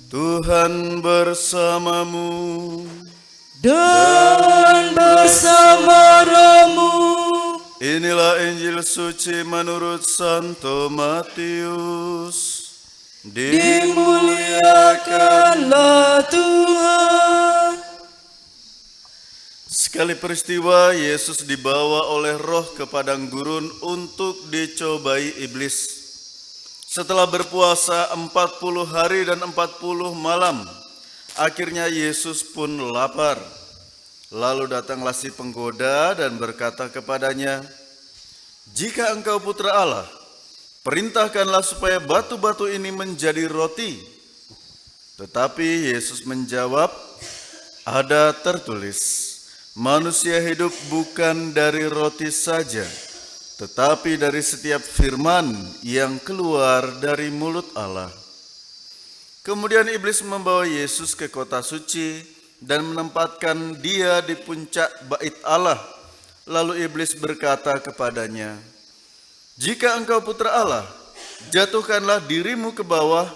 Tuhan bersamamu dan bersama rohmu. Inilah Injil suci menurut Santo Matius. Dimuliakanlah Tuhan. Sekali peristiwa Yesus dibawa oleh Roh ke padang gurun untuk dicobai iblis. Setelah berpuasa 40 hari dan 40 malam, akhirnya Yesus pun lapar. Lalu datanglah si penggoda dan berkata kepadanya, "Jika engkau putra Allah, perintahkanlah supaya batu-batu ini menjadi roti." Tetapi Yesus menjawab, "Ada tertulis, manusia hidup bukan dari roti saja, tetapi dari setiap firman yang keluar dari mulut Allah." Kemudian iblis membawa Yesus ke kota suci dan menempatkan dia di puncak bait Allah. Lalu iblis berkata kepadanya, "Jika engkau putra Allah, jatuhkanlah dirimu ke bawah,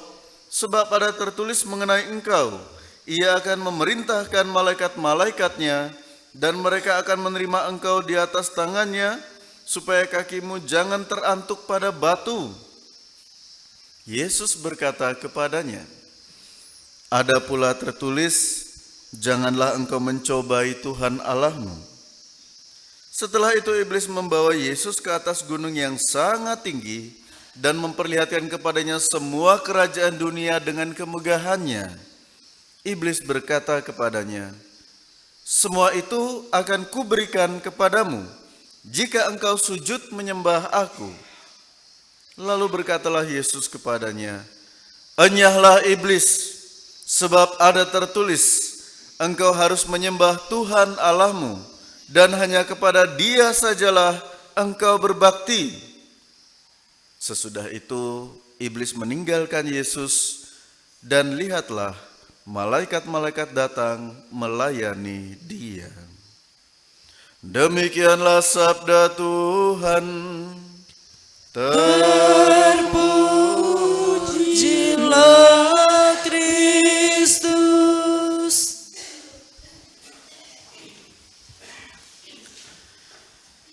sebab ada tertulis mengenai engkau, Ia akan memerintahkan malaikat-malaikatnya, dan mereka akan menerima engkau di atas tangannya, supaya kakimu jangan terantuk pada batu." Yesus berkata kepadanya, "Ada pula tertulis, janganlah engkau mencobai Tuhan Allahmu." Setelah itu iblis membawa Yesus ke atas gunung yang sangat tinggi dan memperlihatkan kepadanya semua kerajaan dunia dengan kemegahannya. Iblis berkata kepadanya, "Semua itu akan kuberikan kepadamu jika engkau sujud menyembah aku." Lalu berkatalah Yesus kepadanya, "Enyahlah iblis, sebab ada tertulis, engkau harus menyembah Tuhan Allahmu, dan hanya kepada Dia sajalah engkau berbakti." Sesudah itu iblis meninggalkan Yesus, dan lihatlah malaikat-malaikat datang melayani Dia. Demikianlah sabda Tuhan. Terpujilah Kristus.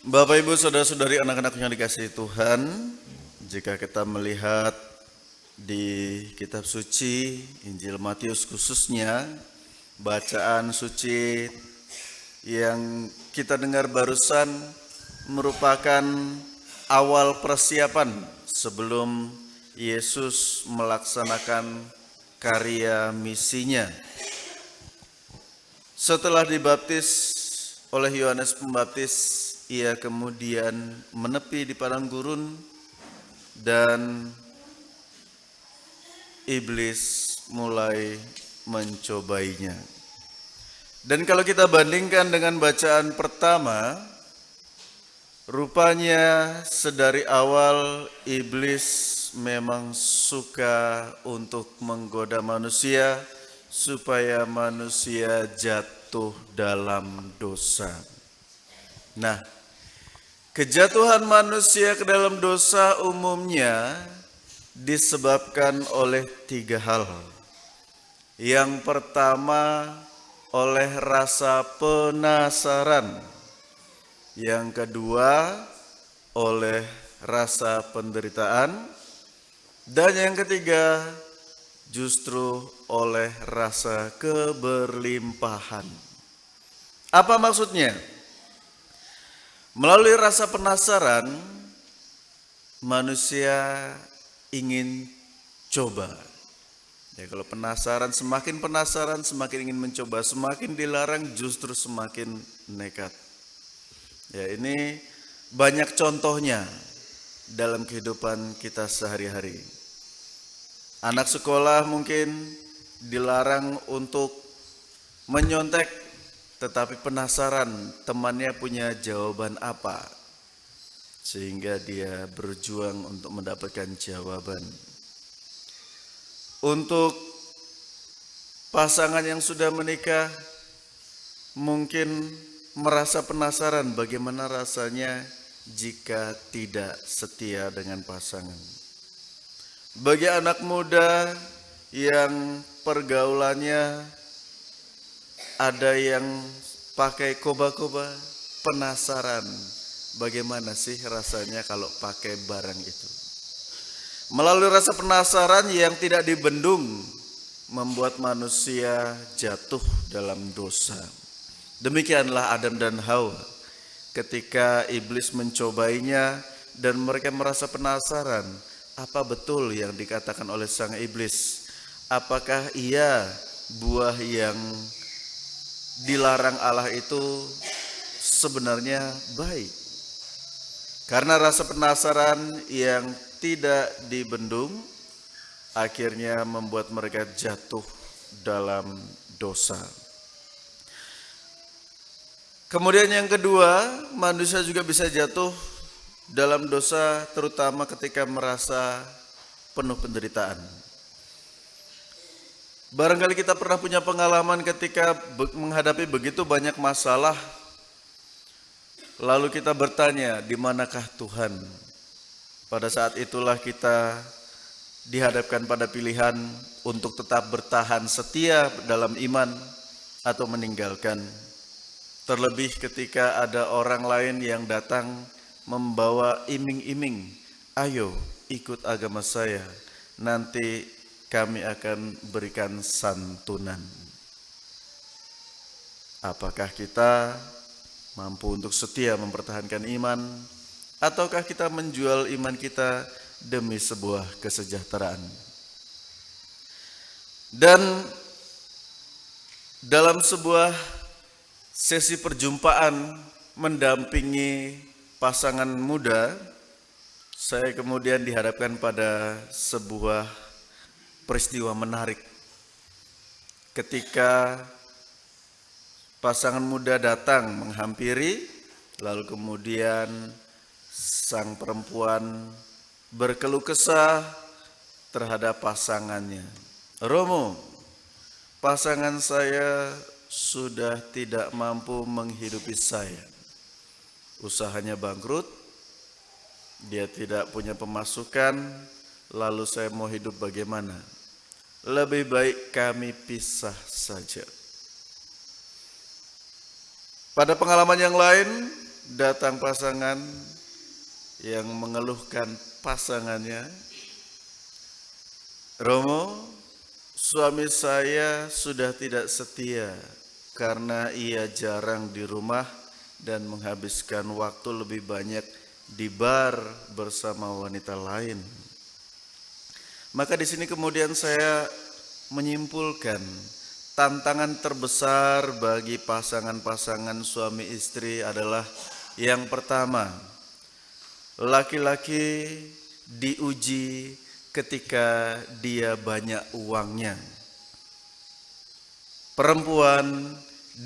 Bapak, Ibu, saudara-saudari, anak-anak yang dikasihi Tuhan, jika kita melihat di kitab suci, Injil Matius khususnya, bacaan suci yang kita dengar barusan merupakan awal persiapan sebelum Yesus melaksanakan karya misinya. Setelah dibaptis oleh Yohanes Pembaptis, ia kemudian menepi di padang gurun dan iblis mulai mencobainya. Dan kalau kita bandingkan dengan bacaan pertama, rupanya sedari awal iblis memang suka untuk menggoda manusia supaya manusia jatuh dalam dosa. Nah, kejatuhan manusia ke dalam dosa umumnya disebabkan oleh 3 hal. Yang pertama, oleh rasa penasaran. Yang kedua, oleh rasa penderitaan. Dan yang ketiga, justru oleh rasa keberlimpahan. Apa maksudnya? Melalui rasa penasaran, manusia ingin coba. Ya, kalau penasaran, semakin semakin ingin mencoba, semakin dilarang justru semakin nekat. Ya, ini banyak contohnya dalam kehidupan kita sehari-hari. Anak sekolah mungkin dilarang untuk menyontek, tetapi penasaran temannya punya jawaban apa, sehingga dia berjuang untuk mendapatkan jawaban. Untuk pasangan yang sudah menikah, mungkin merasa penasaran bagaimana rasanya jika tidak setia dengan pasangan. Bagi anak muda yang pergaulannya ada yang pakai koba-koba, penasaran bagaimana sih rasanya kalau pakai barang itu. Melalui rasa penasaran yang tidak dibendung membuat manusia jatuh dalam dosa. Demikianlah Adam dan Hawa ketika iblis mencobainya dan mereka merasa penasaran, apa betul yang dikatakan oleh sang iblis? Apakah ia buah yang dilarang Allah itu sebenarnya baik? Karena rasa penasaran yang tidak dibendung akhirnya membuat mereka jatuh dalam dosa. Kemudian yang kedua, manusia juga bisa jatuh dalam dosa terutama ketika merasa penuh penderitaan. Barangkali kita pernah punya pengalaman ketika menghadapi begitu banyak masalah, lalu kita bertanya, di manakah Tuhan? Pada saat itulah kita dihadapkan pada pilihan untuk tetap bertahan setia dalam iman atau meninggalkan. Terlebih ketika ada orang lain yang datang membawa iming-iming, ayo ikut agama saya, nanti kami akan berikan santunan. Apakah kita mampu untuk setia mempertahankan iman, ataukah kita menjual iman kita demi sebuah kesejahteraan? Dan dalam sebuah sesi perjumpaan mendampingi pasangan muda, saya kemudian dihadapkan pada sebuah peristiwa menarik ketika pasangan muda datang menghampiri, lalu kemudian sang perempuan berkeluh kesah terhadap pasangannya. Romo, pasangan saya sudah tidak mampu menghidupi saya. Usahanya bangkrut, dia tidak punya pemasukan, lalu saya mau hidup bagaimana? Lebih baik kami pisah saja. Pada pengalaman yang lain, datang pasangan yang mengeluhkan pasangannya, Romo, suami saya sudah tidak setia karena ia jarang di rumah dan menghabiskan waktu lebih banyak di bar bersama wanita lain. Maka di sini kemudian saya menyimpulkan tantangan terbesar bagi pasangan-pasangan suami istri adalah yang pertama, laki-laki diuji ketika dia banyak uangnya. Perempuan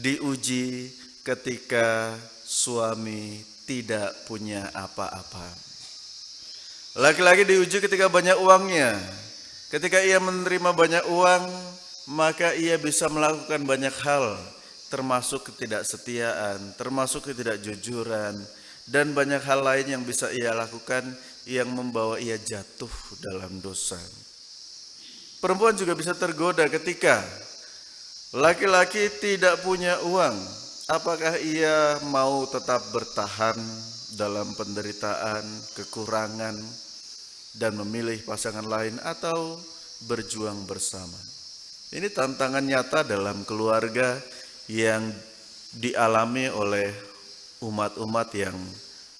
diuji ketika suami tidak punya apa-apa. Laki-laki diuji ketika banyak uangnya. Ketika ia menerima banyak uang, maka ia bisa melakukan banyak hal, termasuk ketidaksetiaan, termasuk ketidakjujuran, dan banyak hal lain yang bisa ia lakukan yang membawa ia jatuh dalam dosa. Perempuan juga bisa tergoda ketika laki-laki tidak punya uang. Apakah ia mau tetap bertahan dalam penderitaan, kekurangan, dan memilih pasangan lain atau berjuang bersama? Ini tantangan nyata dalam keluarga yang dialami oleh umat-umat yang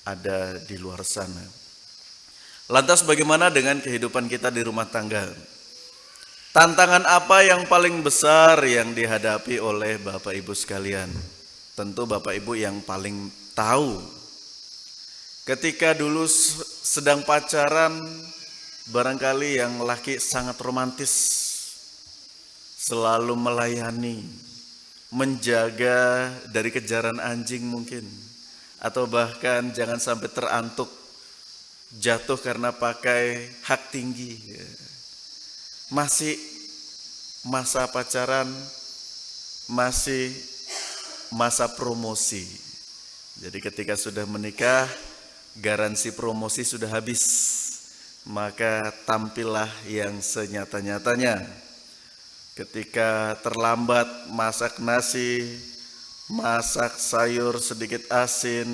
ada di luar sana. Lantas bagaimana dengan kehidupan kita di rumah tangga? Tantangan apa yang paling besar yang dihadapi oleh Bapak Ibu sekalian? Tentu Bapak Ibu yang paling tahu. Ketika dulu sedang pacaran, barangkali yang laki sangat romantis, selalu melayani, menjaga dari kejaran anjing mungkin, atau bahkan jangan sampai terantuk, jatuh karena pakai hak tinggi. Masih masa pacaran, masih masa promosi. Jadi ketika sudah menikah, garansi promosi sudah habis, maka tampillah yang senyata-nyatanya. ketika terlambat masak nasi, masak sayur sedikit asin,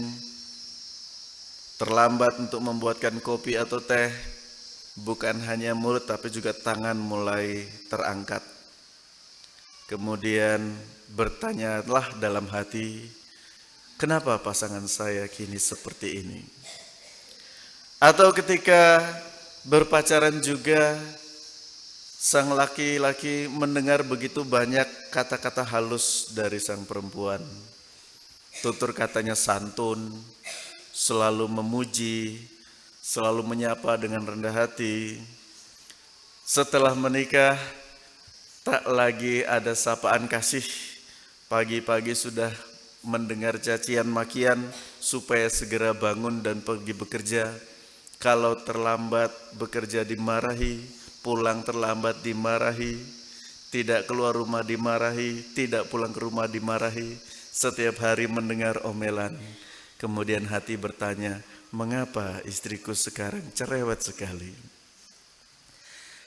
terlambat untuk membuatkan kopi atau teh, bukan hanya mulut tapi juga tangan mulai terangkat. Kemudian bertanyalah dalam hati, kenapa pasangan saya kini seperti ini? Atau ketika berpacaran juga, sang laki-laki mendengar begitu banyak kata-kata halus dari sang perempuan. Tutur katanya santun, selalu memuji, selalu menyapa dengan rendah hati. Setelah menikah, tak lagi ada sapaan kasih. Pagi-pagi sudah mendengar cacian makian supaya segera bangun dan pergi bekerja. Kalau terlambat bekerja dimarahi, pulang terlambat dimarahi, tidak keluar rumah dimarahi, tidak pulang ke rumah dimarahi. Setiap hari mendengar omelan. Kemudian hati bertanya, mengapa istriku sekarang cerewet sekali?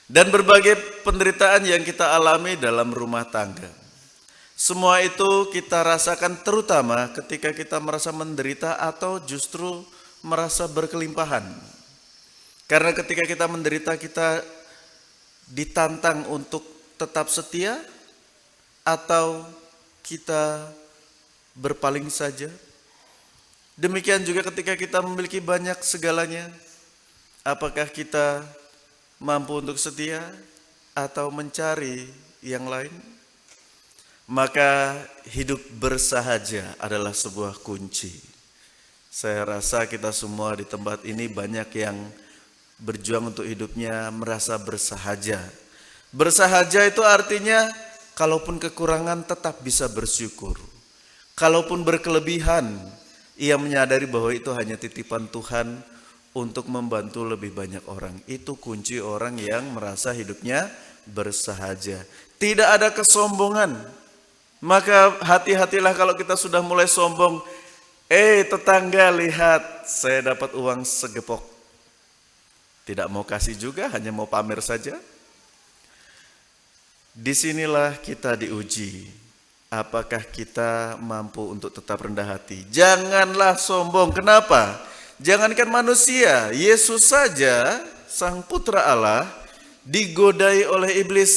Dan berbagai penderitaan yang kita alami dalam rumah tangga. Semua itu kita rasakan terutama ketika kita merasa menderita atau justru merasa berkelimpahan. Karena ketika kita menderita, kita ditantang untuk tetap setia atau kita berpaling saja. Demikian juga ketika kita memiliki banyak segalanya, apakah kita mampu untuk setia atau mencari yang lain? Maka hidup bersahaja adalah sebuah kunci. Saya rasa kita semua di tempat ini banyak yang berjuang untuk hidupnya merasa bersahaja. Bersahaja itu artinya kalaupun kekurangan tetap bisa bersyukur. Kalaupun berkelebihan, ia menyadari bahwa itu hanya titipan Tuhan untuk membantu lebih banyak orang. Itu kunci orang yang merasa hidupnya bersahaja. Tidak ada kesombongan. Maka hati-hatilah kalau kita sudah mulai sombong. Tetangga lihat, saya dapat uang segepok. Tidak mau kasih juga, hanya mau pamer saja. Disinilah kita diuji. Apakah kita mampu untuk tetap rendah hati? Janganlah sombong. Kenapa? Jangankan manusia, Yesus saja, Sang Putra Allah, digodai oleh iblis.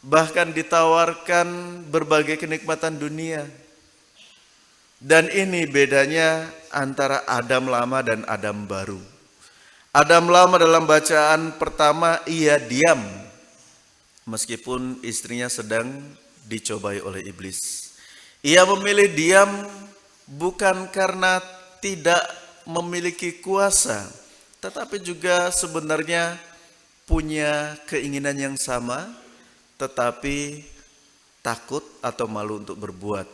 Bahkan ditawarkan berbagai kenikmatan dunia. Dan ini bedanya antara Adam lama dan Adam baru. Adam lama dalam bacaan pertama ia diam meskipun istrinya sedang dicobai oleh iblis. Ia memilih diam bukan karena tidak memiliki kuasa, tetapi juga sebenarnya punya keinginan yang sama, tetapi takut atau malu untuk berbuat.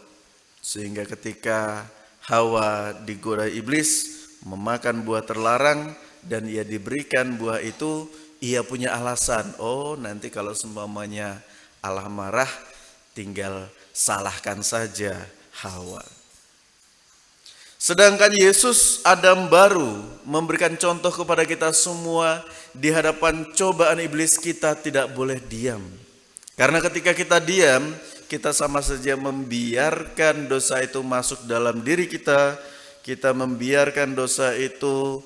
Sehingga ketika Hawa digoda iblis memakan buah terlarang, dan ia diberikan buah itu, ia punya alasan. Oh, nanti kalau seumpamanya Allah marah, tinggal salahkan saja Hawa. Sedangkan Yesus Adam baru memberikan contoh kepada kita semua di hadapan cobaan iblis. Kita tidak boleh diam. Karena ketika kita diam, kita sama saja membiarkan dosa itu masuk dalam diri kita. Kita membiarkan dosa itu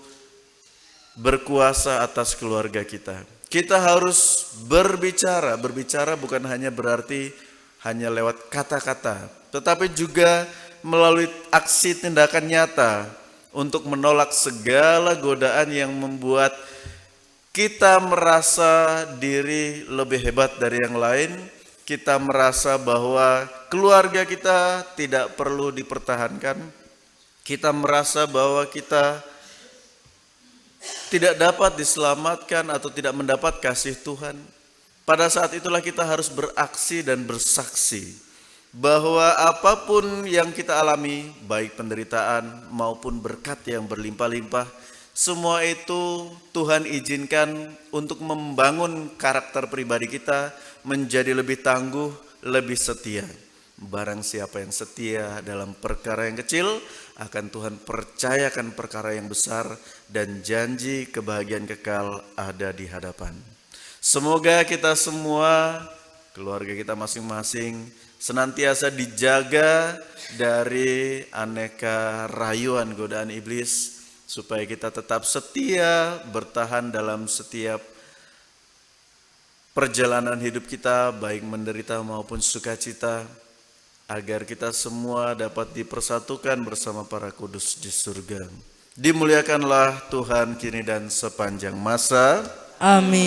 berkuasa atas keluarga kita. Kita harus berbicara. Berbicara bukan hanya berarti hanya lewat kata-kata, tetapi juga melalui aksi tindakan nyata untuk menolak segala godaan yang membuat kita merasa diri lebih hebat dari yang lain. Kita merasa bahwa keluarga kita tidak perlu dipertahankan. Kita merasa bahwa kita tidak dapat diselamatkan atau tidak mendapat kasih Tuhan. Pada saat itulah kita harus beraksi dan bersaksi bahwa apapun yang kita alami, baik penderitaan maupun berkat yang berlimpah-limpah, semua itu Tuhan izinkan untuk membangun karakter pribadi kita menjadi lebih tangguh, lebih setia. Barang siapa yang setia dalam perkara yang kecil, akan Tuhan percayakan perkara yang besar, dan janji kebahagiaan kekal ada di hadapan. Semoga kita semua keluarga kita masing-masing senantiasa dijaga dari aneka rayuan godaan iblis, supaya kita tetap setia bertahan dalam setiap perjalanan hidup kita, baik menderita maupun sukacita, agar kita semua dapat dipersatukan bersama para kudus di surga. Dimuliakanlah Tuhan kini dan sepanjang masa. Amin.